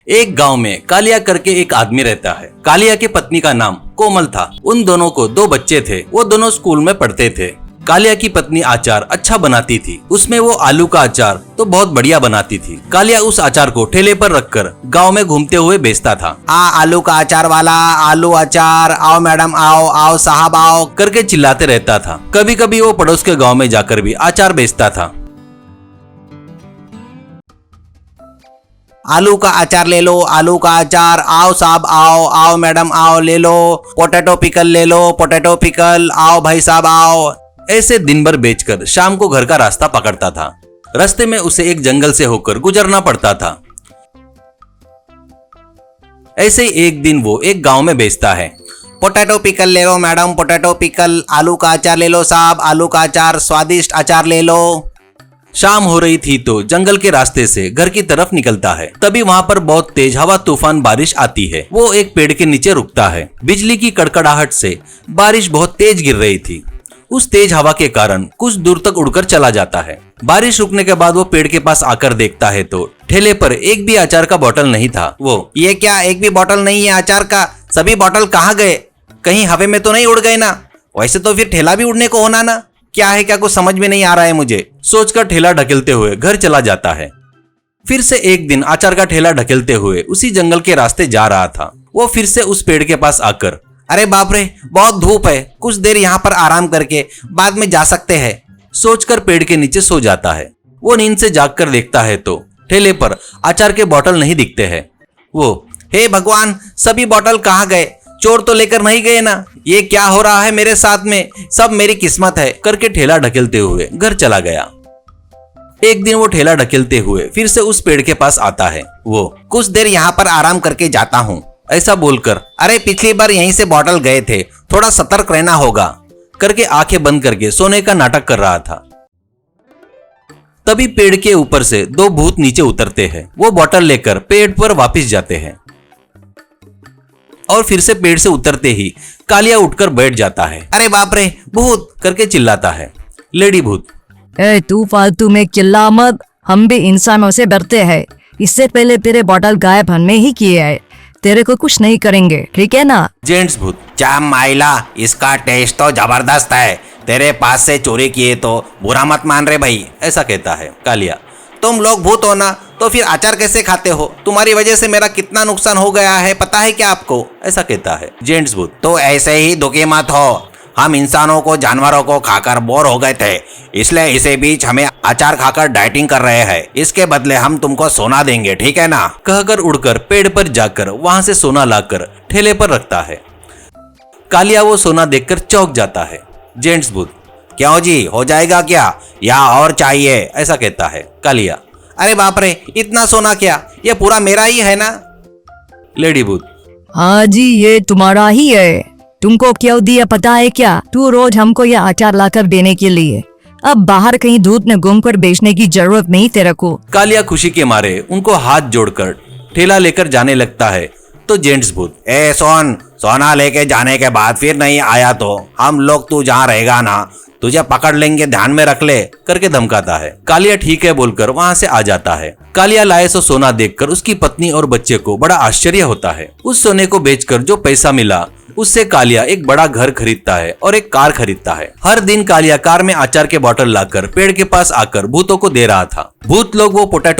एक गांव में कालिया करके एक आदमी रहता है। कालिया की पत्नी का नाम कोमल था। उन दोनों को 2 बच्चे थे। वो दोनों स्कूल में पढ़ते थे। कालिया की पत्नी अचार अच्छा बनाती थी। उसमें वो आलू का अचार तो बहुत बढ़िया बनाती थी। कालिया उस अचार को ठेले पर रखकर गांव में घूमते हुए बेचता था। आलू का अचार वाला, आलू अचार, आओ मैडम आओ, आओ साहब आओ करके चिल्लाते रहता था। कभी कभी वो पड़ोस के गाँव में जाकर भी अचार बेचता था। आलू का अचार ले लो, आलू का अचार, आओ साहब आओ, आओ मैडम आओ, ले लो पोटैटो पिकल, ले लो पोटैटो पिकल, आओ भाई साहब आओ। ऐसे दिन भर बेचकर शाम को घर का रास्ता पकड़ता था। रास्ते में उसे एक जंगल से होकर गुजरना पड़ता था। ऐसे ही एक दिन वो एक गांव में बेचता है। पोटैटो पिकल ले लो मैडम, पोटैटो पिकल, आलू का अचार ले लो साहब, आलू का अचार, स्वादिष्ट अचार ले लो। शाम हो रही थी तो जंगल के रास्ते से घर की तरफ निकलता है। तभी वहाँ पर बहुत तेज हवा तूफान बारिश आती है। वो एक पेड़ के नीचे रुकता है। बिजली की कड़कड़ाहट से बारिश बहुत तेज गिर रही थी। उस तेज हवा के कारण कुछ दूर तक उड़कर चला जाता है। बारिश रुकने के बाद वो पेड़ के पास आकर देखता है तो ठेले पर एक भी अचार का बोतल नहीं था। वो ये क्या, एक भी बोतल नहीं है अचार का? सभी बोतल कहाँ गए? कहीं हवा में तो नहीं उड़ गए ना? वैसे तो फिर ठेला भी उड़ने को होना ना। क्या है क्या, कुछ समझ में नहीं आ रहा है मुझे, सोचकर ठेला ढकेलते हुए घर चला जाता है। फिर से एक दिन अचार का ठेला ढकेलते हुए उसी जंगल के रास्ते जा रहा था। वो फिर से उस पेड़ के पास आकर, अरे बाप रे, बहुत धूप है, कुछ देर यहाँ पर आराम करके बाद में जा सकते हैं, सोचकर पेड़ के नीचे सो जाता है। वो नींद से जागकर देखता है तो ठेले पर अचार के बोतल नहीं दिखते हैं। वो, हे भगवान, सभी बोतल कहाँ गए? चोर तो लेकर नहीं गए ना? ये क्या हो रहा है मेरे साथ में? सब मेरी किस्मत है करके ठेला ढकेलते हुए घर चला गया। एक दिन वो ठेला ढकेलते हुए फिर से उस पेड़ के पास आता है। वो, कुछ देर यहाँ पर आराम करके जाता हूँ, ऐसा बोलकर, अरे पिछली बार यहीं से बोतल गए थे, थोड़ा सतर्क रहना होगा करके आंखें बंद करके सोने का नाटक कर रहा था। तभी पेड़ के ऊपर से 2 भूत नीचे उतरते हैं। वो बोतल लेकर पेड़ पर वापस जाते हैं और फिर से पेड़ से उतरते ही कालिया उठकर बैठ जाता है। अरे बाप रे, भूत करके चिल्लाता है। लेडी भूत, ए तू फालतू में चिल्ला मत, हम भी इंसानों से डरते हैं। इससे पहले तेरे बोतल गायब हमने ही किए है, तेरे को कुछ नहीं करेंगे, ठीक है ना? जेंट्स भूत, चाम माइला, इसका टेस्ट तो जबरदस्त है, तेरे पास से चोरी किए तो बुरा मत मान रे भाई, ऐसा कहता है। कालिया, तुम लोग भूत हो ना, तो फिर अचार कैसे खाते हो? तुम्हारी वजह से मेरा कितना नुकसान हो गया है पता है क्या आपको? ऐसा कहता है। जेंट्स भूत, तो ऐसे ही दुखी मत हो, हम इंसानों को जानवरों को खाकर बोर हो गए थे, इसलिए इसी बीच हमें अचार खाकर डाइटिंग कर रहे हैं, इसके बदले हम तुमको सोना देंगे, ठीक है ना? कहकर उड़कर पेड़ पर जाकर वहां से सोना लाकर ठेले पर रखता है। कालिया वो सोना देखकर चौंक जाता है। जेंट्स भूत, क्यों जी, हो जाएगा क्या या और चाहिए? ऐसा कहता है। कालिया, अरे बाप रे, इतना सोना क्या, ये पूरा मेरा ही है ना? लेडी भूत, हाँ जी, ये तुम्हारा ही है। तुमको क्यों दिया पता है क्या? तू रोज हमको यह अचार लाकर देने के लिए। अब बाहर कहीं धूप में घूमकर बेचने की जरूरत नहीं तेरे को। कालिया खुशी के मारे उनको हाथ जोड़कर ठेला लेकर जाने लगता है तो जेंट्स भूत, ए सोन, सोना लेके जाने के बाद फिर नहीं आया तो हम लोग तू जहाँ रहेगा ना, तुझे पकड़ लेंगे, ध्यान में रख ले करके धमकाता है। कालिया ठीक है बोलकर वहां से आ जाता है। कालिया लाए सो सोना देखकर उसकी पत्नी और बच्चे को बड़ा आश्चर्य होता है। उस सोने को बेचकर जो पैसा मिला उससे कालिया एक बड़ा घर खरीदता है और एक कार खरीदता है। हर दिन कालिया कार में अचार के बोतल लाकर पेड़ के पास आकर भूतों को दे रहा था। भूत लोग वो पोटैटो